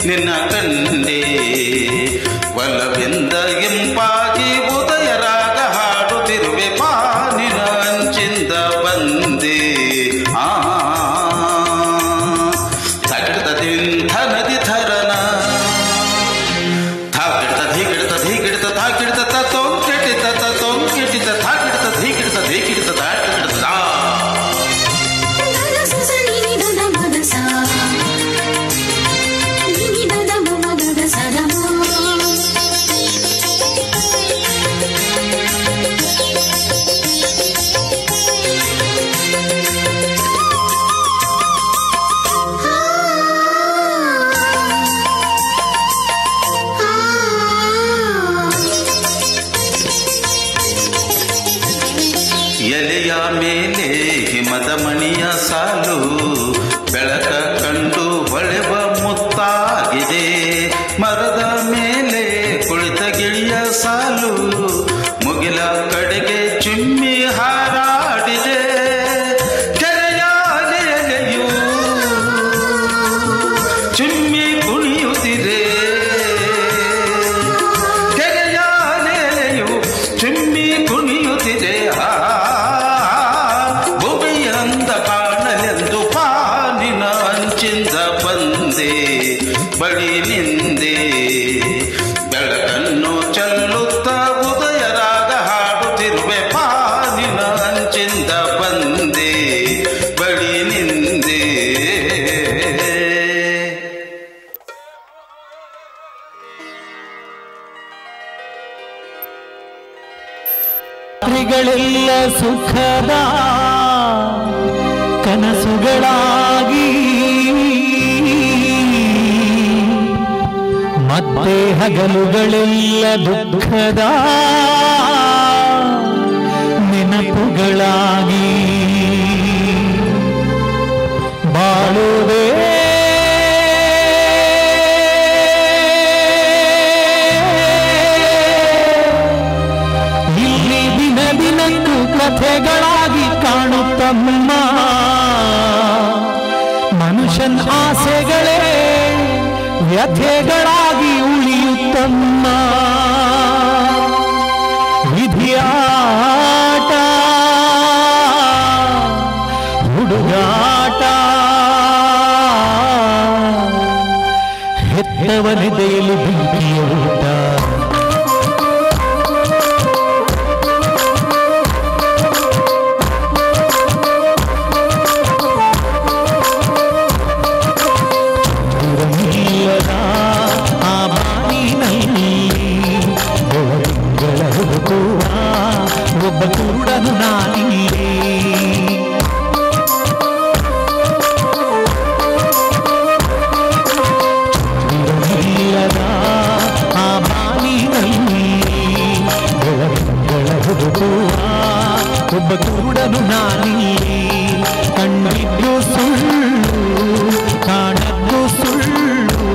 ನಿನ್ನ ಕಂಡೆ ಒಲವೆಂದ ಎಂಪಾಗಿ ಉದಯ ರಾಗ ಹಾಡುತ್ತಿರುವೆ ಪಾನಿನ ಅಂಚಿಂದ ಬಂದೆ ತಗಡ್ತ ನದಿ ಥರನ ಥಾಗಿಡ್ತ ಧೀಗಿಡ್ತ ಧೀಗಿಡ್ತ ಥಾಗಿಡ್ತ ತೊಂಕೆಟಿತ ತೊಂಕೆಟಿತ ಥಾಗಿಡ್ತ ಧೀಗಿಡ್ತ ಧೀಗಿಡ್ತ ಧಾಗಿಡ್ತ ಎಲೆಯ ಮೇಲೆ ಹಿಮದ ಮಣಿಯ ಸಾಲು ಬೆಳಕ ಕಂಡು ಹೊಳೆವ ಮುತ್ತಾಗಿದೆ ಮರದ ಮೇಲೆ ಕುಳಿತ ಗಿಳಿಯ ಸಾಲು ಮುಗಿಲ ಕಡೆಗೆ ಚಿಮ್ಮಿ ಹಾರಾಡಿದೆ ಕೆರೆಯ ಅಲೆಯು ಚಿಮ್ಮಿ ಕುಣಿಯುತ್ತಿದೆ ಕೆರೆಯ ಅಲೆಯು ಚಿಮ್ಮಿ ಕುಣಿಯುತ್ತಿದೆ ಬಂದೆ ಬಳಿ ನಿಂದೆ ಬೆಳಕನ್ನು ಚೆಲ್ಲುತ್ತ ಉದಯ ರಾಗ ಹಾಡುತ್ತಿರುವೆ ಪಾನಿನ ಅಂಚಿಂದ ಬಂದೆ ಬಳಿ ನಿಂದೆ ರಾತ್ರಿಗಳೆಲ್ಲ ಸುಖದ ಕನಸುಗಳಾಗಿ ಮತ್ತೆ ಹಗಲುಗಳೆಲ್ಲ ದುಃಖದ ನೆನಪುಗಳಾಗಿ ಬಾಳುವೆ ಇಲ್ಲಿ ದಿನ ದಿನಕ್ಕೂ ಕಥೆಗಳಾಗಿ ಕಾಣುತ್ತಮ್ಮ ಮನುಷ್ಯನ ಆಸೆಗಳೇ ವ್ಯಥೆಗಳಾಗಿ ಉಳಿಯುತ್ತಮ್ಮ ವಿಧಿಯಾಟ ಹುಡುಗಾಟ ಹೆತ್ತವನೆದೆಯಲ್ಲಿ ಬೆಂಕಿಯ ಊಟ ಒಬ್ಬ ಕೂಡನು ನಾನಿಲ್ಲೇ ಇಲ್ಲದ ಆ ಬಾನಿನಲ್ಲಿ ಬೆಳಗುಗಳ ಹುಡುಕುವ ಒಬ್ಬ ಕೂಡನು ನಾನಿಲ್ಲೇ ಕಂಡಿದ್ದು ಸುಳ್ಳು ಕಾಣದ್ದು ಸುಳ್ಳು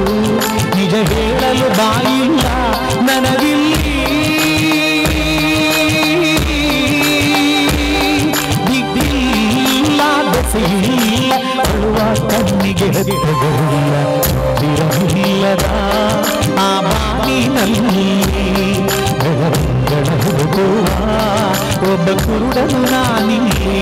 ನಿಜ ಹೇಳಲು ಬಾಯಿಲ್ಲ ನನಗಿಲ್ಲಿ ಅಳುವ ಕಣ್ಣಿಗೆ ಹತ್ತಿರಲಿಲ್ಲ ಇಲ್ಲದ ಆ ಬಾನಿನಲ್ಲಿ ಬೆಳಗುಗಳ ಹುಡುಕುವ ಒಬ್ಬ ಕುರುಡನು ನಾನಿಲ್ಲೇ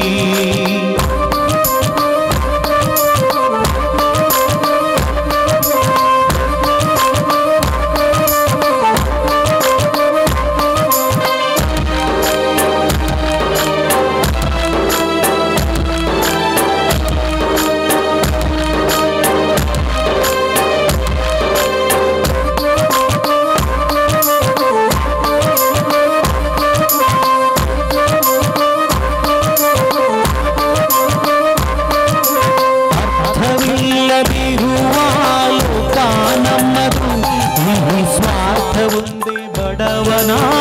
ಒಂದೇ ಬಡವನಾಡುವಂತದು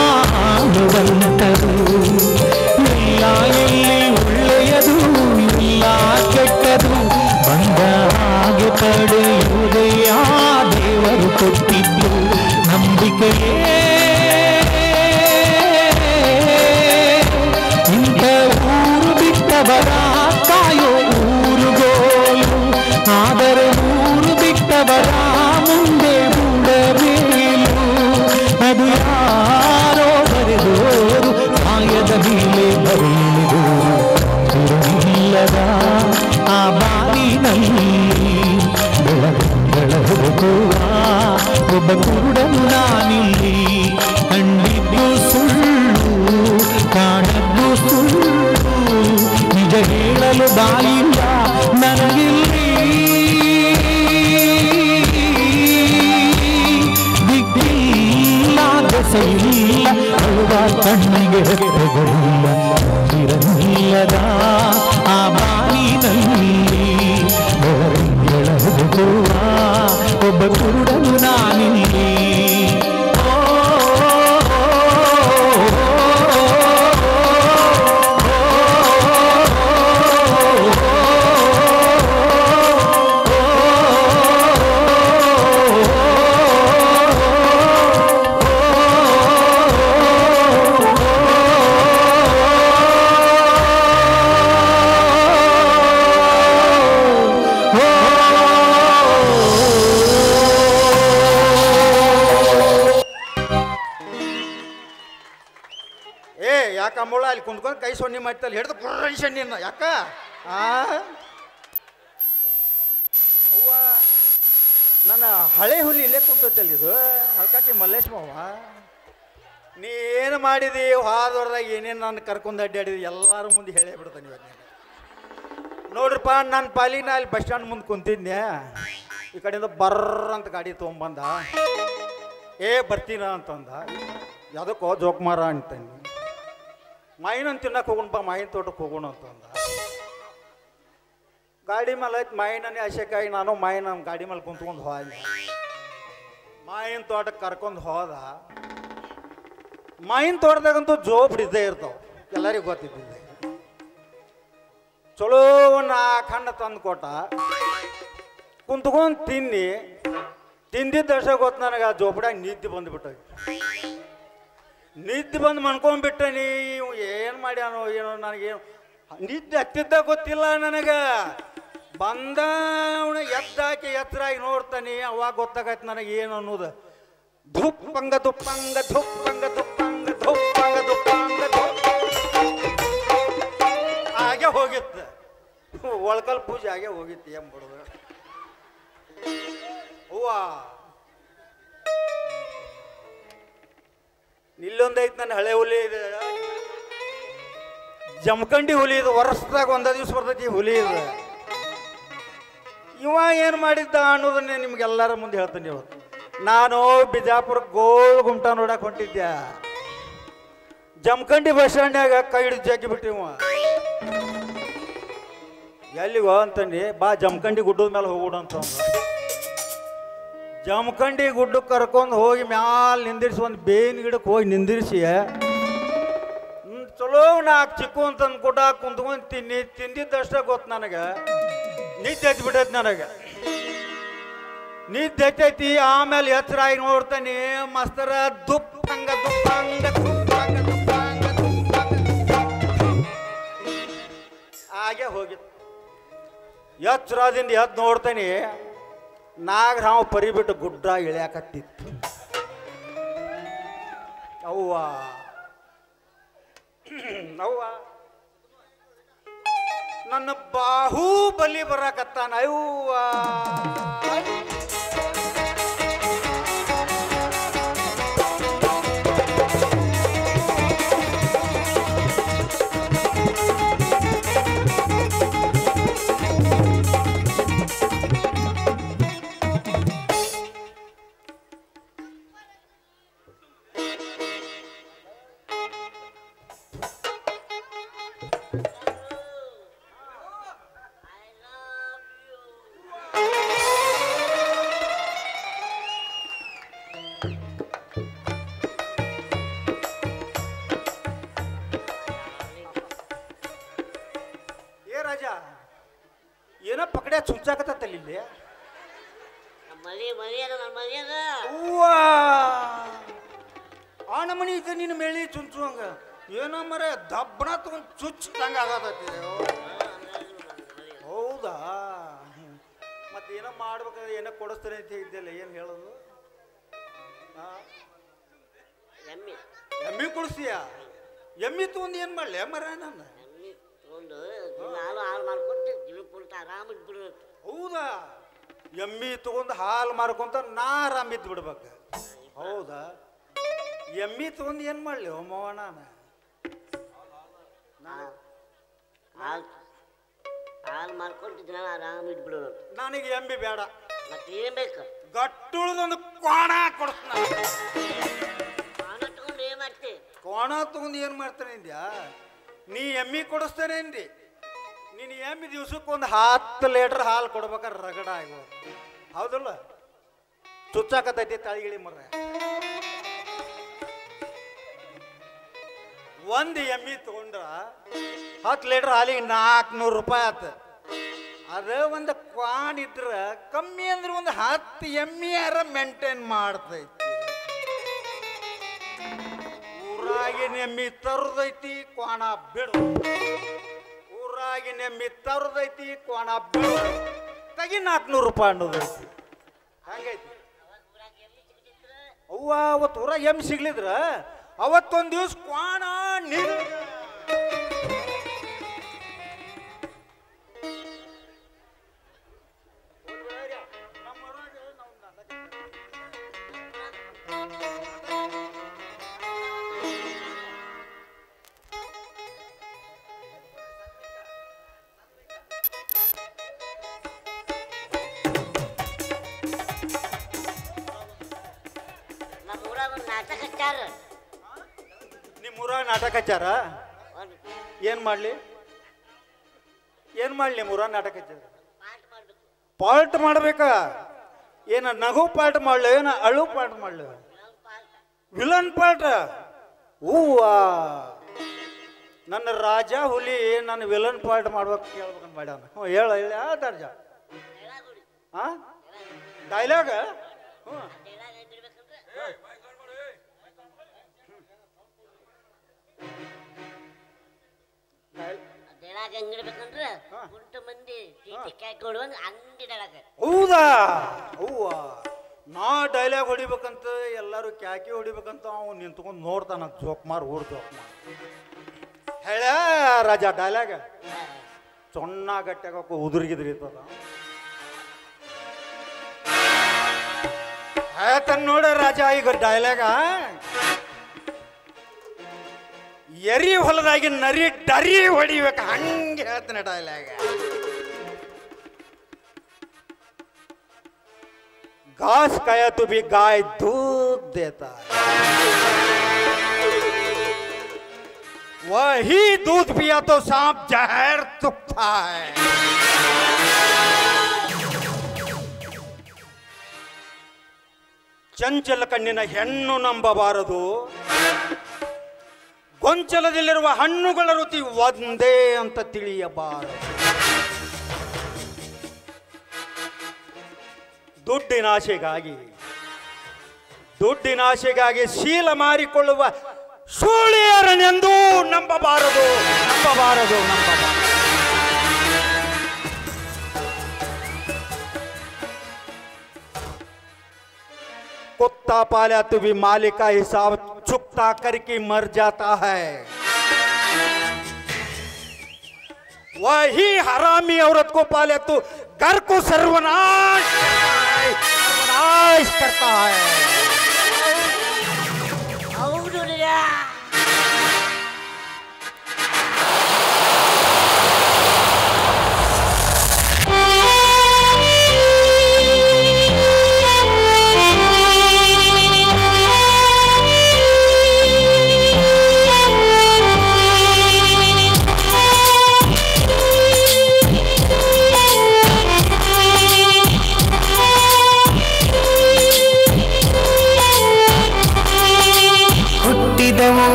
ಇಲ್ಲ ಎಲ್ಲಿ ಒಳ್ಳೆಯದು ಇಲ್ಲ ಕೆಟ್ಟದು ಬಂದ ಹಾಗೆ ಪಡೆಯುವುದೇ ಆ ದೇವರು ಕೊಟ್ಟಿದ್ದು ನಂಬಿಕೆಯೇ ಇಂಥ ಊರು ಬಿಟ್ಟವರ ಕಾಯೋ ಊರುಗೋಲು ಆದರೆ ಊರು ಬಿಟ್ಟವರ ಮುಂದೆ ಹೋಗುವ ಒಬ್ಬ ಕುರುಡನು ನಾನಿಲ್ಲಿ ಕಂಡಿದ್ದು ಸುಳ್ಳು ಕಾಣದ್ದು ಸುಳ್ಳು ನಿಜ ಹೇಳಲು ಬಾಯಿಲ್ಲ ನನಗಿಲ್ಲಿ ದಿಕ್ಕಿಲ್ಲ ದೆಸೆಯಿಲ್ಲ ಅಳುವ ಕಣ್ಣಿಗೆ ಹೆಪ್ಪೆಗಳಿಲ್ಲ ಇರಲಿಲ್ಲದ ಆ ಬಾನಿನಲ್ಲಿ ಹೋಗುವ ಒಬ್ಬ ಕುರುಡನು ನಾನಿಲ್ಲಿ ಯಾಕ ಮುಳ್ಳ ಅಲ್ಲಿ ಕುಂತ್ಕೊಂಡು ಕೈ ಸೊನ್ನೆ ಮಾಡ್ತಲ್ಲ ಹಿಡ್ದು ಪುರಣ್ಣ ಯಾಕ ಅವ್ವ ನನ್ನ ಹಳೆ ಹುಲಿ ಇಲ್ಲೇ ಕುಂತೈತಲ್ಲ ಇದು ಹಲ್ಕಾಟಿ ಮಲ್ಲೇಶ್ ಮಾವ ನೀ ಏನು ಮಾಡಿದಿ ಹಾದವ್ರದಾಗ ಏನೇನು ನಾನು ಕರ್ಕೊಂಡು ಅಡ್ಡಾಡಿದಿ ಎಲ್ಲರ ಮುಂದೆ ಹೇಳೇ ಬಿಡ್ತಾನೆ ಇವಾಗ ನೋಡ್ರಿಪ್ಪ ನನ್ನ ಪಾಲಿನ ಅಲ್ಲಿ ಬಸ್ ಸ್ಟ್ಯಾಂಡ್ ಮುಂದೆ ಕುಂತಿದ್ದೆ ಈ ಕಡೆಯಿಂದ ಬರ್ರ ಅಂತ ಗಾಡಿ ತೊಗೊಂಬಂದ ಬರ್ತೀನ ಅಂತಂದ ಯಾವುದಕ್ಕೋ ಜೋಕ್ಮಾರ ಅಂತಾನೆ ಮಾಯಿನಂತ ತಿನ್ನಕ್ಕೆ ಹೋಗೋಣಪ್ಪ ಮಾಯಿನ ತೋಟಕ್ಕೆ ಹೋಗೋಣ ಅಂತಂದ ಗಾಡಿ ಮೇಲೆ ಐತೆ ಮಾಯಿನೇ ಆಶೆಕಾಯಿ ನಾನು ಮಾಯಿನ ಗಾಡಿ ಮೇಲೆ ಕುಂತ್ಕೊಂಡು ಹೋದೆ ಮಾಯಿನ ತೋಟಕ್ಕೆ ಕರ್ಕೊಂಡು ಹೋದ ಮಾಯಿನ ತೋಟದಾಗಂತೂ ಜೋಬ್ ಹಿಡಿದೇ ಇರ್ತಾವೆ ಎಲ್ಲರಿಗೂ ಗೊತ್ತಿದ್ದಿದ್ದೆ ಚಲೋ ನಾಲ್ಕು ಹಣ್ಣು ತಂದು ಕೊಟ್ಟ ಕುಂತ್ಕೊಂಡು ತಿಂದಿದ್ದ ವರ್ಷ ಗೊತ್ತು ನನಗೆ ಆ ಜೋಪಡ್ಯಾಗ ನಿದ್ದೆ ಬಂದುಬಿಟ್ಟ ನಿದ್ದೆ ಬಂದು ಮನ್ಕೊಂಡ್ಬಿಟ್ಟೆ ನೀವು ಏನು ಮಾಡ್ಯಾನೋ ಏನೋ ನನಗೇನು ನಿದ್ದೆ ಹತ್ತಿದ್ದ ಗೊತ್ತಿಲ್ಲ ನನಗೆ ಬಂದ ಎದ್ದಾಕಿ ಎತ್ತರಾಗಿ ನೋಡ್ತಾನೆ ಅವಾಗ ಗೊತ್ತಾಗೈತೆ ನನಗೆ ಏನು ಅನ್ನೋದು ಧುಪ್ಪಂಗ ದುಪ್ಪಂಗ ಧುಪ್ಪಂಗ ದುಪ್ಪಂಗ ಧುಪ್ಪಂಗ ದುಪ್ಪಂಗ ಹಾಗೆ ಹೋಗಿತ್ತು ಒಳಕಲ್ ಪೂಜೆ ಹಾಗೆ ಹೋಗಿತ್ತು ಎಂಬುದು ಹೂವ ಇಲ್ಲೊಂದೈತೆ ನನ್ನ ಹಳೆ ಹುಲಿ ಇದೆ ಜಮಖಂಡಿ ಹುಲಿ ಇದು ವರ್ಷದಾಗ ಒಂದ ದಿವ್ಸ ಬರ್ತೈತಿ ಹುಲಿ ಇದೆ ಇವ ಏನು ಮಾಡಿದ್ದ ಅನ್ನೋದನ್ನೇ ನಿಮ್ಗೆಲ್ಲರ ಮುಂದೆ ಹೇಳ್ತಾನೆ ಇವತ್ತು ನಾನು ಬಿಜಾಪುರ ಗೋಲ್ ಗುಮ್ಟ ನೋಡಕ್ ಹೊಂಟಿದ್ದೆ ಜಮಖಂಡಿ ಬಸ್ ಸ್ಟ್ಯಾಂಡ್ನಾಗ ಕೈ ಹಿಡಿದು ಜಗ್ಗಿ ಬಿಟ್ಟಿವ ಎಲ್ಲಿಗೋ ಅಂತಂದು ಬಾ ಜಮಖಂಡಿ ಗುಡ್ಡದ ಮೇಲೆ ಹೋಗೋಣ ಅಂತ ಜಮಖಂಡಿ ಗುಡ್ಡಕ್ಕೆ ಕರ್ಕೊಂಡು ಹೋಗಿ ಮ್ಯಾಲ ನಿಂದಿರಿಸಿ ಒಂದು ಬೇವಿನ ಗಿಡಕ್ಕೆ ಹೋಗಿ ನಿಂದಿರಿಸಿ ಚಲೋ ನಾಲ್ಕು ಚಿಕ್ಕು ಅಂತಂದು ಗುಡ್ಡ ಕುಂತ್ಕೊಂಡು ತಿಂದಿದ್ದಷ್ಟೇ ಗೊತ್ತು ನನಗೆ ನಿದ್ದೆ ಎದ್ಬಿಟ್ಟೈತಿ ನನಗೆ ನಿದ್ದೆ ಎತ್ತೈತಿ ಆಮೇಲೆ ಎಚ್ಚರಾಗಿ ನೋಡ್ತಾನೆ ಮಸ್ತರ ದುಪ್ಪಂಗ ದುಪ್ಪಂಗ ದುಪ್ಪಂಗ ದುಪ್ಪಂಗ ಹಾಗೆ ಹೋಗಿತ್ತು ಎಚ್ಚರದಿಂದ ಎದ್ದು ನೋಡ್ತಾನೆ ನಾಗರಾವ್ ಪರಿಬಿಟ್ಟು ಗುಡ್ಡ ಇಳಿಯಾಕತ್ತಿತ್ತು ಅವ್ವ ಅವ್ವ ನನ್ನ ಬಾಹುಬಲಿ ಬರಾಕತ್ತಾನ ಅವ್ವ ಏನೋ ಪಕಡೆ ಚುಂಚಾಕತ್ತಲ್ಲಿ ಇಲ್ಲಿ ಆ ನಮನಿ ಈಗ ನಿನ್ನ ಮೇಳಿ ಚುಂಚುವಂಗ ಏನೋ ಮರ ದಬ್ಬಣ ತಗೊಂಡು ಚುಚ್ಚಂಗ ಆಗತೈತಿ ಹೌದಾ ಮತ್ತೆ ಏನೋ ಮಾಡ್ಬೇಕಾದ್ರೆ ಏನೋ ಕೊಡಿಸ್ತಾರೆ ಅಂತ ಇದ್ದಿಲ್ಲ ಏನು ಹೇಳೋದು ಎಮ್ಮಿ ಕೊಡಿಸ್ತೀಯ ಎಮ್ಮಿ ತಗೊಂಡು ಏನು ಮಾಡಲಿ ಮರ ನನ್ನ ನಾನು ಹಾಳು ಮಾಡ್ಕೊಟ್ಟೆ ಜೀವ ಪೂರ್ತಿ ಆರಾಮಾಗಿ ಬಿಡುತ್ತೆ ಹೌದಾ ಎಮ್ಮಿ ತಗೊಂಡು ಹಾಲು ಮಾರ್ಕೊಂತ ನಾ ಆರಾಮಿದ್ದು ಬಿಡ್ಬೇಕು. ಹೌದಾ? ಎಮ್ಮಿ ತಗೊಂಡು ಏನು ಮಾಡಲಿ ಮಾವ? ಹಾಲು ಮಾರ್ಕೊಂಡಿದ್ದ ಆರಾಮ್ ಇಟ್ಬಿಡೋದು. ನನಗೆ ಎಮ್ಮಿ ಬೇಡ. ಮತ್ತೆ ಏನ್ ಬೇಕು? ಗಟ್ಟುಳದೊಂದು ಕೋಣ ಕೊಡಿಸ್ತಾನ. ಹಣ ತಗೊಂಡು ಏನ್ ಮಾಡ್ತಿ? ಕೋಣ ತಗೊಂಡು ಏನು ಮಾಡ್ತಾನೆ ಇಂದ್ಯಾ? ನೀ ಎಮ್ಮಿ ಕೊಡಿಸ್ತೇನೆ ಅಂದಿ. ನೀನು ಎಮ್ಮಿ ದಿವ್ಸಕ್ಕೊಂದು 10 ಲೀಟರ್ ಹಾಲು ಕೊಡ್ಬೇಕಾದ್ರೆ ರಗಡ ಆಗೋದು. ಹೌದಲ್ಲ? ಚುಚ್ಚಾಕತೈತಿ ತಾಳಿಗಿಳಿ ಮರ. ಒಂದು ಎಮ್ಮಿ ತಗೊಂಡ್ರ 10 ಲೀಟರ್ ಹಾಲಿಗೆ 400 ರೂಪಾಯಿ ಆತ. ಅದೇ ಒಂದು ಕ್ವಾನ್ ಇದ್ರ ಕಮ್ಮಿ ಅಂದ್ರೆ ಒಂದು 10 ಎಮ್ಮಿಯಾರ ಮೇಂಟೈನ್ ಮಾಡ್ತೈತಿ. ಊರಾಗಿನ ಎಮ್ಮಿ ತರದೈತಿ, ಕ್ವಾಣ ಬಿಡು. ಊರಾಗಿನ ಎಮ್ಮಿ ತರದೈತಿ, ಕ್ವಾಣ ಬಿಡು. ತಗಿ 400 ರೂಪಾಯಿ ಅನ್ನೋದೈತಿ. ಹಂಗೈತಿ. ಅವ್ವ ಅವತ್ತು ಊರಾಗ ಎಮ್ಮಿ ಸಿಗ್ಲಿದ್ರ ಅವತ್ತೊಂದು ದಿವಸ ಕ್ವಾಣ ನೀರು ನಾಟಕ ಹಚ್ಚಾರ. ನಿಮ್ಮೂರ ನಾಟಕ ಹಚ್ಚಾರ? ಏನ್ ಮಾಡ್ಲಿ? ನಿಮ್ಮೂರ ನಾಟಕ ಹಚ್ಚಾರ? ಪಾಲ್ಟ್ ಮಾಡ್ಬೇಕ. ಏನ ನಗು ಪಾಲ್ಟ್ ಮಾಡ್ಲಿ, ಏನ ಅಳು ಪಾಲ್ಟ್ ಮಾಡ್ಲಿ? Villain fault. ಹೂವ ನನ್ನ ರಾಜ ಹುಲಿ ನನ್ನ ವಿಲನ್ ಪಾಲ್ಟ್ ಮಾಡ್ಬೇಕು ಕೇಳ್ಬೇಕಂತ ಮಾಡ್ಯಾನ. ಹ್ಞೂ ಹೇಳ ಯಾವ ದರ್ಜ? ಡೈಲಾಗ? ಹ್ಞೂ ಹೆಂಗಿಡ್ಬೇಕಂದ್ರೆ ಗುಂಟು ಮಂದಿ ಕೊಡುವಂಗ ಹಂಗಿಡಾಗ. ಹೌದಾ? ಹೂವ ನಾ ಡೈಲಾಗ್ ಹೊಡಿಬೇಕಂತ ಎಲ್ಲರೂ ಕ್ಯಾಕಿ ಹೊಡಿಬೇಕಂತ ಅವ್ನು ನಿಂತ್ಕೊಂಡು ನೋಡ್ತಾನ. ಜೋಕ್ಮಾರ್ ಊರ್ ಜೋಕ್ಮಾರ್ ಹೇಳ ರಾಜ ಡೈಲಾಗ ಚೊನ್ನ ಗಟ್ಟಾಗ ಉದುರ್ಗಿದ್ರಿರ್ತದ ಹೇಳ್ತಾನ ನೋಡ ರಾಜ. ಈಗ ಡೈಲಾಗ ಎರಿ ಹೊಲದಾಗಿ ನರಿ ಡರಿ ಹೊಡಿಬೇಕು ಹಂಗೆ ಹೇಳ್ತಾನೆ ಡೈಲಾಗ. घास खाया तो भी गाय दूध देता है, वही दूध पिया तो सांप जहर तुपता है. ಚಂಚಲ ಕಣ್ಣಿನ ಹೆಣ್ಣು ನಂಬಬಾರದು, ಗೊಂಚಲದಲ್ಲಿರುವ ಹಣ್ಣುಗಳ ರುಚಿ ಒಂದೇ ಅಂತ ತಿಳಿಯಬಾರದು. ದುಡ್ಡಿನಾಶೆಗಾಗಿ ಶೀಲ ಮಾರಿಕೊಳ್ಳುವ ಸೂಳಿಯರನೆಂದೂ ನಂಬಬಾರದು. कुत्ता पाला तो भी मालिक का हिसाब चुकता करके मर जाता है. वही हरामी औरत को पाले तो घर को सर्वनाश करता है.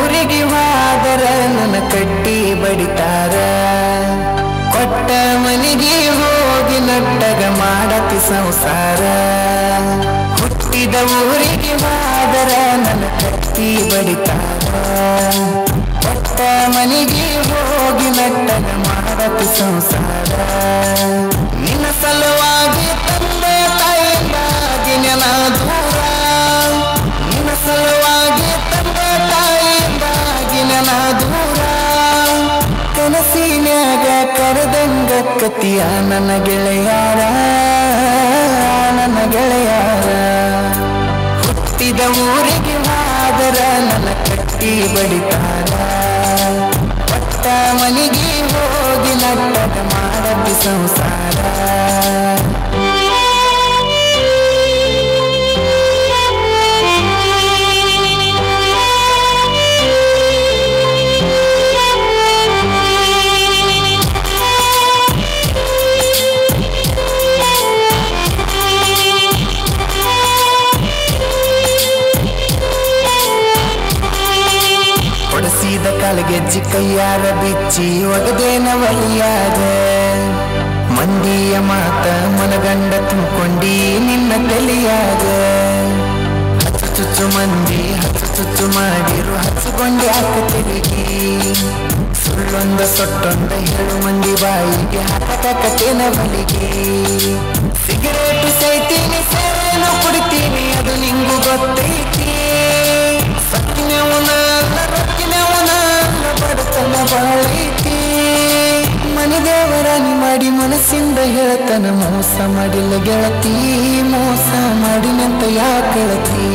ಊರಿಗೆ ಹೋದರ ನನ್ನ ಕಟ್ಟಿ ಬಡಿತಾರ, ಕೊಟ್ಟ ಮನೆಗೆ ಹೋಗಿ ನಟ್ಟಗ ಮಾಡತಿ ಸಂಸಾರ. ಹುಟ್ಟಿದ ಊರಿಗೆ ಹೋದರ ನನ್ನ ಕಟ್ಟಿ ಬಡಿತಾರ, ಕೊಟ್ಟ ಮನೆಗೆ ಹೋಗಿ ನಟ್ಟಗ ಮಾಡತಿ ಸಂಸಾರ. ನಿನ್ನ ಸಲುವಾಗಿ ತಂದೆ ತಾಯಿಗಾಗಿ ನೆನ ದೂರ, ನಿನ್ನ ಸಲುವಾಗಿ ದೂರ, ಕನಸಿನ್ಯಾಗ ಕರೆದಂಗ ಕತಿಯ ನನ್ನ ಗೆಳೆಯಾರ. ಗೆಳೆಯಾರ ಹುಟ್ಟಿದ ಊರಿಗೆ ಹೋದರ ನನ್ನ ಕಟ್ಟಿ ಬಡಿತಾರ ಪಟ್ಟ ಮನೆಗೆ ಹೋಗಿ ನಟ್ಟಗ ಮಾಡದಿ ಸಂಸಾರ ಹೊಡೆಸಿದ ಕಾಲಗೆಜ್ಜಿ ಕೈಯಾರ ಬಿಚ್ಚಿ ಒಗದೇನ ಒಲಿಯಾದ ಮಂದಿಯ ಮಾತ ಮನಗಂಡ ತುಂಬಿಕೊಂಡಿ ನಿನ್ನ ತಲಿಯಾದ ಹಚ್ಚು ಚುಚ್ಚು ಮಂದಿ ಹಚ್ಚು ಚುಚ್ಚು ಮಾಡಿರು ಹಚ್ಚಿಕೊಂಡೆ ಹಾಕ ತಿರುಗಿ ಸುಳ್ಳೊಂದ ಸೊಟ್ಟೊಂದ ಹೇಳು ಮಂದಿ ಬಾಯಿಗೆ ಹಾಕತೇನ ಬಲಿಗೆ ಸಿಗರೇಟು ಸೈತೀನಿ ಸೇರೇನು ಕುಡಿತೀನಿ ಅದು ನಿಂಗು ಗೊತ್ತೈತಿ ಸತ್ತಿನವನ ರೊಕ್ಕಿನವನ ಬಡತನ ಬಾಳೈತಿ ಮನೆ ದೇವರಾಣಿ ಮಾಡಿ ಮನಸ್ಸಿಂದ ಹೇಳ್ತನ ಮೋಸ ಮಾಡಿಲ್ಲ ಗೆಳತಿ ಮೋಸ ಮಾಡಿನಂತ ಯಾಕಳತಿ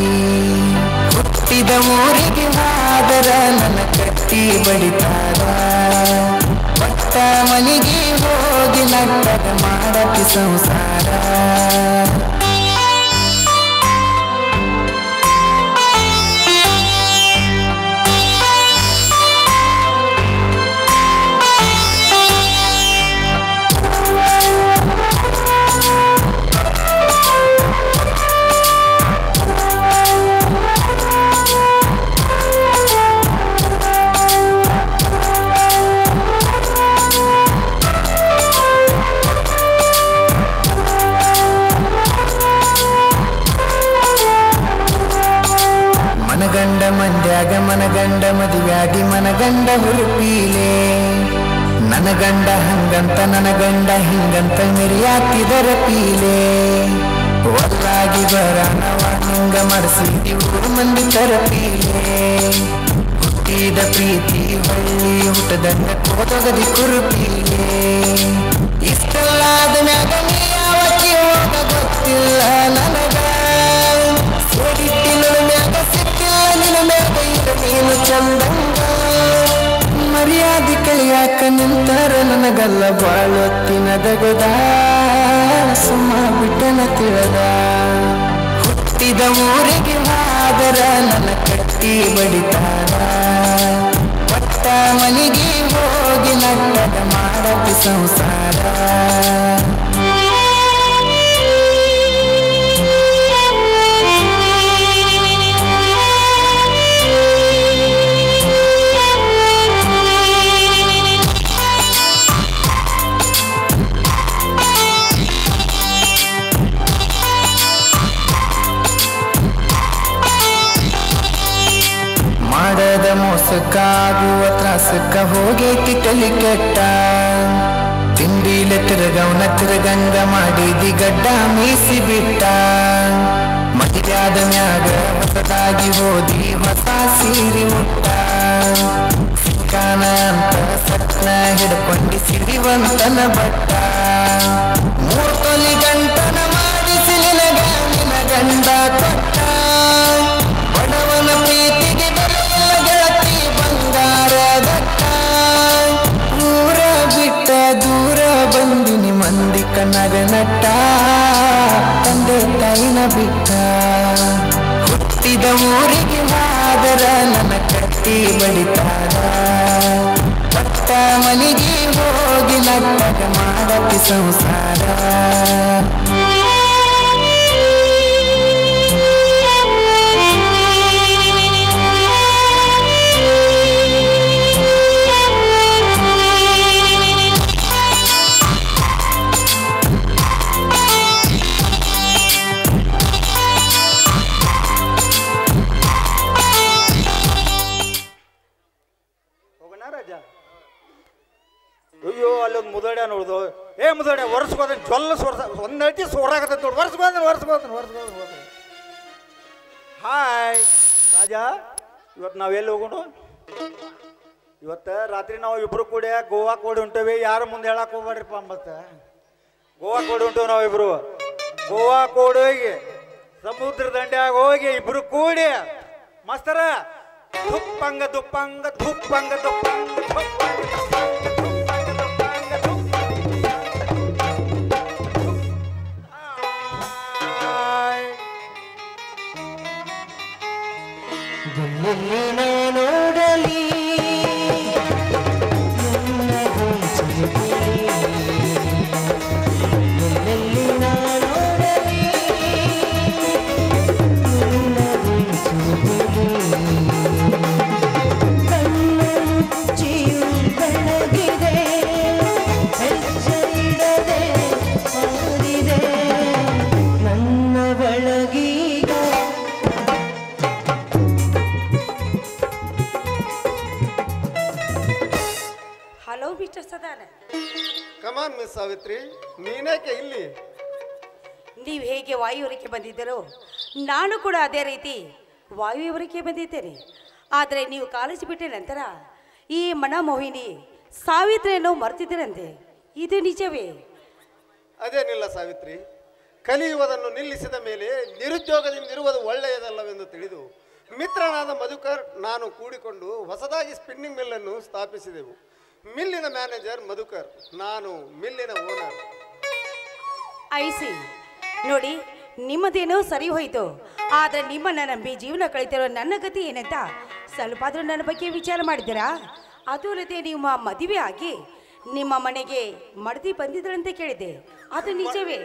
ಹುಟ್ಟಿದ ಊರಿಗೆ ಹೋದರ ನನ್ನ ಕಟ್ಟಿ ಬಡಿತಾರ ಪಟ್ಟ ಮನೆಗೆ ಹೋಗಿ ನಟ್ಟಗ ಮಾಡತಿ ಸಂಸಾರ ಮನಗಂಡ ಮಂದ್ಯಾಗ ಮನಗಂಡ ಮದುವ್ಯಾಗಿ ಮನಗಂಡ ಹುರುಪೀಲೆ ನನ್ನ ಗಂಡ ಹಂಗಂತ ನನ್ನ ಗಂಡ ಹಿಂಗಂತ ಮೆರಿಯಾತಿದರ ಪೀಲೆ ಒಲ್ಲಾಗಿ ಬರಾನವ ಹಿಂಗ ಮಡಿಸಿದಿ ಊರು ಮಂದಿ ತರಪೀಲೆ ಹುಟ್ಟಿದ ಪ್ರೀತಿ ಹೊಳ್ಳಿ ಹುಟ್ಟದಂಗ ಕೋದಗದಿ ಕುರುಪೀಲೆ ಇಷ್ಟಲ್ಲಾದ ಮ್ಯಾಗ ನೀ ಯಾವಕ್ಕೆ ಹೋಗ ಗೊತ್ತಿಲ್ಲ ನನಗ ಸೇರಿಟ್ಟಿನ ಮ್ಯಾಗ ನಿನ್ನ ಮ್ಯಾಗ ಇರ ನೀನು ಚಂದಂಗ ಮರ್ಯಾದೆ ಕಲಿಯಾಕ ನಿಂತರ ನನಗಲ್ಲ ಬಾಳೊತ್ತಿನದಗದ ಸುಮ್ಮ ಬಿಟ್ಟನ ತಿಳದ ಹುಟ್ಟಿದ ಊರಿಗೆ ಹೋದರ ನನ್ನ ಕಟ್ಟಿ ಬಡಿತಾರ ಪಟ್ಟ ಮನೆಗೆ ಹೋಗಿ ನಟ್ಟಗ ಮಾಡತಿ ಸಂಸಾರ ಮಾಡದ ಮೋಸಕ್ಕಾಗುವ ತ್ರಾಸಕ್ಕ ಹೋಗೈತಿ ತಲಿ ಕೆಟ್ಟ ತಿಂಡಿಲ ತಿರುಗವನ ತಿರುಗಂಗ ಮಾಡಿದಿ ಗಡ್ಡ ಮೀಸಿ ಬಿಟ್ಟ ಮದುವೆಯಾದ ಮ್ಯಾಗ ಹೊಸದಾಗಿ ಹೋದಿ ಹೊಸ ಸೀರಿ ಮುಟ್ಟ ಸಿಕ್ಕಾನ ಅಂತ ಸತ್ನ ಹಿಡ್ಕೊಂಡಿ ಸಿರಿವಂತನ ಬಟ್ಟ ಮೂರ್ ತೊಲಿ ಗಂಟನ ಮಾಡಿಸಿ ನಿನಗ ನಿನ ಗಂಡ ಕೊಟ್ಟ ಬಡವನ ಪ್ರೀತಿಗೆ ಬರಲಿಲ್ಲ ಗೆಳತಿ ಬಂಗಾರದಟ್ಟ ಊರ ಬಿಟ್ಟ ದೂರ ಬಂದಿನಿ ಮಂದಿ ಕನ್ನಗ ನಟ್ಟ ತಂದೆ ತಾಯಿನ ಬಿಟ್ಟ ಹುಟ್ಟಿದ ಊರಿಗೆ ಹೋದರ ನನ್ನ ಕಟ್ಟಿ ಬಡಿತಾರ ಪಟ್ಟ ಮನೆಗೆ ಹೋಗಿ ನಟ್ಟಗ ಮಾಡತಿ ಸಂಸಾರ ಅಯ್ಯೋ ಅಲ್ಲೊಂದು ಮುದಡೆ ನೋಡ್ದು ಏ ಮುದಡೆ ವರ್ಷಗೋದ ಜೊಲ್ಲ ಒಂದು ನಟಿ ಸೋರಾಗತ್ತ ನೋಡು ವರ್ಷಗೋದ ಹಾಯ್ ರಾಜಾ ಇವತ್ತು ನಾವು ಎಲ್ಲಿ ಹೋಗೋಣ ಇವತ್ತು ರಾತ್ರಿ ನಾವು ಇಬ್ರು ಕೂಡ ಗೋವಾ ಕೂಡಿ ಹೊಂಟೇವಿ ಯಾರು ಮುಂದೆ ಹೇಳಕ್ ಹೋಗ್ಬೇಡ್ರಿಪ್ಪ ಮತ್ತೆ ಗೋವಾ ಕೂಡಿ ಹೊಂಟೇವಿ ನಾವಿಬ್ರು ಗೋವಾಕ್ ಓಡೋಗಿ ಸಮುದ್ರ ದಂಡ್ಯಾಗ ಹೋಗಿ ಇಬ್ರು ಕೂಡಿ ಮಸ್ತರ ದುಪ್ಪಂಗ ದುಪ್ಪಂಗ ದುಪ್ಪಂಗ ದುಪ್ಪಂಗ ದುಪ್ಪಂಗ ದುಪ್ಪಂಗ ಗುಮ್ಮುನ್ನ ನೋಡಲಿ ನನ್ನ ಗೊಂಚಲುಲಿ. ಗುಮ್ಮಲ್ಲಿ ನಾ ನೋಡಲಿ ನನ್ನ ಗೊಂಚಲುಲಿ. ಕಣ್ಣ ಮುಚ್ಚಿಯು ಬೆಳಗಿದೆ, ಹೆಜ್ಜೆ ಇಡದೆ ಮಾಡಿದೆ ನನ್ನ ಬೆಳಗೀಗ. ಹಲೋ ಮಿಸ್ಟರ್ ಸದಾನ, ಕಮಾನ್ ಮಿಸ್ ಸಾವಿತ್ರಿ, ನೀನೇಕೆ ಇಲ್ಲಿ? ನೀವು ಹೇಗೆ ವಾಯುವರಿಕೆ ಬಂದಿದ್ದೀರೋ ನಾನು ಕೂಡ ಅದೇ ರೀತಿ ವಾಯುವರಿಕೆ ಬಂದಿದ್ದೇನೆ. ಆದರೆ ನೀವು ಕಾಲೇಜ್ ಬಿಟ್ಟ ನಂತರ ಈ ಮನಮೋಹಿನಿ ಸಾವಿತ್ರಿಯನ್ನು ಮರ್ತಿದ್ದೀರಂತೆ, ಇದು ನಿಜವೇ? ಅದೇನಿಲ್ಲ ಸಾವಿತ್ರಿ, ಕಲಿಯುವುದನ್ನು ನಿಲ್ಲಿಸಿದ ಮೇಲೆ ನಿರುದ್ಯೋಗದಿಂದಿರುವುದು ಒಳ್ಳೆಯದಲ್ಲವೆಂದು ತಿಳಿದು ಮಿತ್ರನಾದ ಮಧುಕರ್ ನಾನು ಕೂಡಿಕೊಂಡು ಹೊಸದಾಗಿ ಸ್ಪಿನ್ನಿಂಗ್ ಮಿಲ್ಲನ್ನು ಸ್ಥಾಪಿಸಿದೆವು. ಮಿಲ್ಲಿನ ಮ್ಯಾನೇಜರ್ ಮಧುಕರ್, ನಾನು ಮಿಲ್ಲಿನ ಓನರ್. ಐಸಿ ನೋಡಿ, ನಿಮ್ಮದೇನೋ ಸರಿ ಹೋಯಿತು, ಆದರೆ ನಿಮ್ಮನ್ನು ನಂಬಿ ಜೀವನ ಕಳಿತಿರೋ ನನ್ನ ಗತಿ ಏನಂತ ಸ್ವಲ್ಪ ಆದರೂ ನನ್ನ ಬಗ್ಗೆ ವಿಚಾರ ಮಾಡಿದ್ದೀರಾ? ಅದು ಅಲ್ಲದೆ ನಿಮ್ಮ ಮದುವೆ ಆಗಿ ನಿಮ್ಮ ಮನೆಗೆ ಮಡದಿ ಬಂದಿದ್ರಂತೆ ಕೇಳಿದೆ, ಅದು ನಿಜವೇ?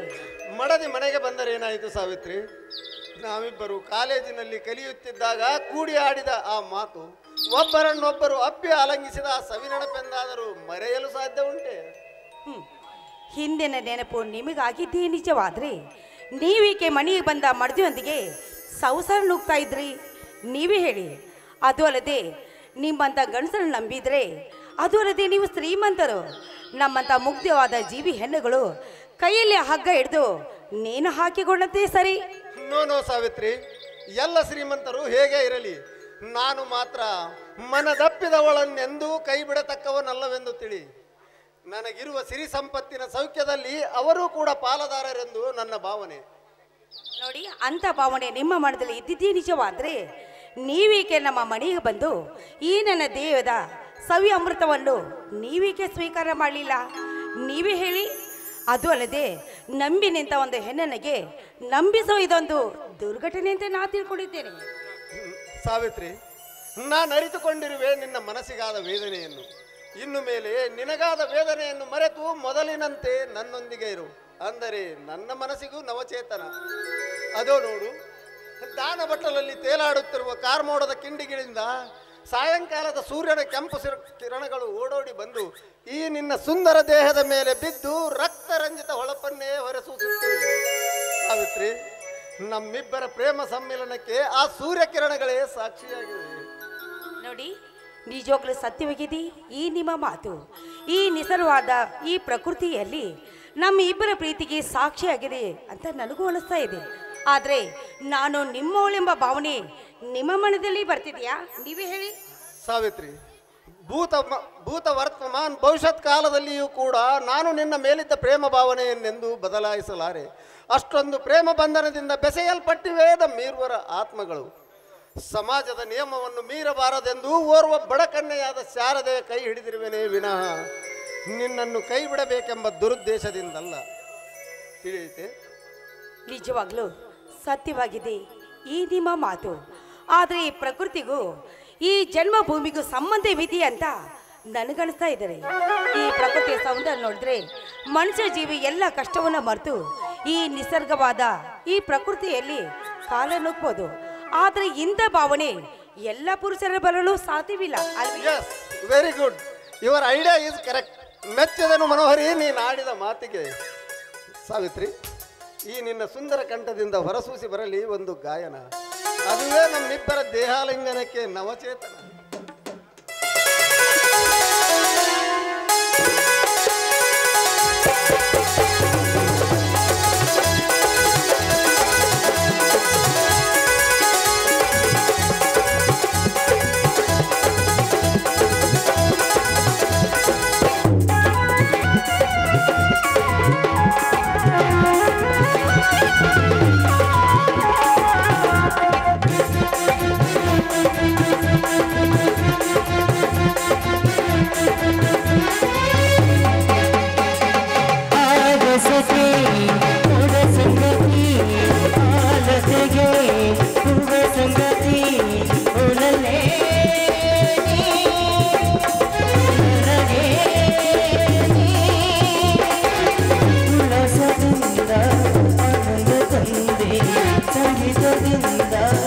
ಮಡದಿ ಮನೆಗೆ ಬಂದರೆ ಏನಾಯಿತು ಸಾವಿತ್ರಿ? ನಾವಿಬ್ಬರು ಕಾಲೇಜಿನಲ್ಲಿ ಕಲಿಯುತ್ತಿದ್ದಾಗ ಕೂಡಿ ಆಡಿದ ಆ ಮಾತು ಒಬ್ಬರನ್ನೊಬ್ಬರು ಅಪ್ಪಿ ಆಲಂಗಿಸಿದ ಆ ಸವಿನೆನಪೆಂದಾದರೂ ಮರೆಯಲು ಸಾಧ್ಯ ಉಂಟೆ? ಹಿಂದಿನ ನೆನಪು ನಿಮಗಾಗಿದ್ದೇ ನಿಜವಾದ್ರೆ ನೀವೀಕೆ ಮನೆಗೆ ಬಂದ ಮಡದಿಯೊಂದಿಗೆ ಸಂಸಾರ ನುಗ್ತಾ ಇದ್ರಿ? ನೀವೇ ಹೇಳಿ. ಅದು ಅಲ್ಲದೆ ನಿಮ್ಮಂಥ ಗಂಡಸರನ್ನು ನಂಬಿದ್ರೆ, ಅದು ಅಲ್ಲದೆ ನೀವು ಶ್ರೀಮಂತರು, ನಮ್ಮಂಥ ಮುಗ್ಧವಾದ ಜೀವಿ ಹೆಣ್ಣುಗಳು ಕೈಯಲ್ಲಿ ಹಗ್ಗ ಹಿಡಿದು ನೇಣು ಹಾಕಿಕೊಂಡಂತೆ ಸರಿ. ನೋ ಸಾವಿತ್ರಿ, ಎಲ್ಲ ಶ್ರೀಮಂತರು ಹೇಗೆ ಇರಲಿ, ನಾನು ಮಾತ್ರ ಮನದಪ್ಪಿದವಳನ್ನೆಂದೂ ಕೈ ಬಿಡತಕ್ಕವನಲ್ಲವೆಂದು ತಿಳಿ. ನನಗಿರುವ ಸಿರಿ ಸಂಪತ್ತಿನ ಸೌಖ್ಯದಲ್ಲಿ ಅವರೂ ಕೂಡ ಪಾಲುದಾರರೆಂದು ನನ್ನ ಭಾವನೆ. ನೋಡಿ, ಅಂಥ ಭಾವನೆ ನಿಮ್ಮ ಮನದಲ್ಲಿ ಇದ್ದಿದ್ದೇ ನಿಜವಾದ್ರೆ ನೀವೀಕೆ ನಮ್ಮ ಮನೆಗೆ ಬಂದು ಈ ನನ್ನ ದೇಹದ ಸವಿ ಅಮೃತವನ್ನು ನೀವೀಕೆ ಸ್ವೀಕಾರ ಮಾಡಲಿಲ್ಲ? ನೀವೇ ಹೇಳಿ. ಅದು ಅಲ್ಲದೆ ನಂಬಿ ನಿಂತ ಒಂದು ಹೆಣ್ಣನಿಗೆ ನಂಬಿಸೋ ಇದೊಂದು ದುರ್ಘಟನೆ ಅಂತ ನಾ ತಿಳ್ಕೊಂಡಿದ್ದೇನೆ. ಸಾವಿತ್ರಿ, ನಾನು ಅರಿತುಕೊಂಡಿರುವೆ ನಿನ್ನ ಮನಸ್ಸಿಗಾದ ವೇದನೆಯನ್ನು. ಇನ್ನು ಮೇಲೆ ನಿನಗಾದ ವೇದನೆಯನ್ನು ಮರೆತು ಮೊದಲಿನಂತೆ ನನ್ನೊಂದಿಗೆ ಇರು. ಅಂದರೆ ನನ್ನ ಮನಸ್ಸಿಗೂ ನವಚೇತನ. ಅದೋ ನೋಡು, ದಾನ ಬಟ್ಟಲಲ್ಲಿ ತೇಲಾಡುತ್ತಿರುವ ಕಾರ್ಮೋಡದ ಕಿಂಡಿಗಳಿಂದ ಸಾಯಂಕಾಲದ ಸೂರ್ಯನ ಕೆಂಪು ಕಿರಣಗಳು ಓಡೋಡಿ ಬಂದು ಈ ನಿನ್ನ ಸುಂದರ ದೇಹದ ಮೇಲೆ ಬಿದ್ದು ರಕ್ತರಂಜಿತ ಹೊಳಪನ್ನೇ ಹೊರಸೂಸುತ್ತಿವೆ. ಸಾವಿತ್ರಿ, ನಮ್ಮಿಬ್ಬರ ಪ್ರೇಮ ಸಮ್ಮಿಲನಕ್ಕೆ ಆ ಸೂರ್ಯ ಕಿರಣಗಳೇ ಸಾಕ್ಷಿಯಾಗಿವೆ. ನೋಡಿ, ನಿಜವಾಗ್ಲೂ ಸತ್ಯವಾಗಿದೆ ಈ ನಿಮ್ಮ ಮಾತು. ಈ ನಿಸರ್ವಾದ ಈ ಪ್ರಕೃತಿಯಲ್ಲಿ ನಮ್ಮ ಇಬ್ಬರ ಪ್ರೀತಿಗೆ ಸಾಕ್ಷಿಯಾಗಿದೆ ಅಂತ ನನಗೂ ಅನಿಸ್ತಾ ಇದೆ. ಆದರೆ ನಾನು ನಿಮ್ಮವಳೆಂಬ ಭಾವನೆ ನಿಮ್ಮ ಮನದಲ್ಲಿ ಬರ್ತಿದೆಯಾ? ನೀವೇ ಹೇಳಿ. ಸಾವಿತ್ರಿ, ಭೂತ ವರ್ತಮಾನ್ ಭವಿಷ್ಯತ್ ಕಾಲದಲ್ಲಿಯೂ ಕೂಡ ನಾನು ನಿನ್ನ ಮೇಲಿದ್ದ ಪ್ರೇಮ ಭಾವನೆಯನ್ನೆಂದು ಬದಲಾಯಿಸಲಾರೆ. ಅಷ್ಟೊಂದು ಪ್ರೇಮ ಬಂಧನದಿಂದ ಬೆಸೆಯಲ್ಪಟ್ಟಿವೆ ನಮ್ಮೀರ್ವರ ಆತ್ಮಗಳು. ಸಮಾಜದ ನಿಯಮವನ್ನು ಮೀರಬಾರದೆಂದು ಓರ್ವ ಬಡಕನ್ನೆಯಾದ ಶಾರದೆಯ ಕೈ ಹಿಡಿದಿರುವೆನೇ ವಿನಃ ನಿನ್ನನ್ನು ಕೈ ಬಿಡಬೇಕೆಂಬ ದುರುದ್ದೇಶದಿಂದಲ್ಲ. ತಿಳಿಯುತ್ತೆ? ನಿಜವಾಗ್ಲೂ ಸತ್ಯವಾಗಿದೆ ಈ ನಿಮ್ಮ ಮಾತು. ಆದರೆ ಈ ಪ್ರಕೃತಿಗೂ ಈ ಜನ್ಮಭೂಮಿಗೂ ಸಂಬಂಧವಿದೆ ಅಂತ ನನಗನ್ನಿಸ್ತಾ ಇದ್ದಾರೆ. ಈ ಪ್ರಕೃತಿಯ ಸೌಂದರ್ಯ ನೋಡಿದ್ರೆ ಮನುಷ್ಯ ಜೀವಿ ಎಲ್ಲ ಕಷ್ಟವನ್ನು ಮರೆತು ಈ ನಿಸರ್ಗವಾದ ಈ ಪ್ರಕೃತಿಯಲ್ಲಿ ಕಾಲ ನುಗ್ಬೋದು. ಆದರೆ ಇಂಥ ಭಾವನೆ ಎಲ್ಲ ಪುರುಷರ ಬರಲು ಸಾಧ್ಯವಿಲ್ಲ ಅಲ್ವೇ? Yes, very good, your idea is correct. ಮೆಚ್ಚಿದನು ಮನೋಹರಿ ನೀನು ಆಡಿದ ಮಾತಿಗೆ. ಸಾವಿತ್ರಿ, ಈ ನಿನ್ನ ಸುಂದರ ಕಂಠದಿಂದ ಹೊರಸೂಸಿ ಬರಲಿ ಒಂದು ಗಾಯನ. ಅದುವೇ ನಮ್ಮಿಬ್ಬರ ದೇಹಾಲಿಂಗನಕ್ಕೆ ನವಚೇತನ. ಪ್ರೇಮದಿಂದ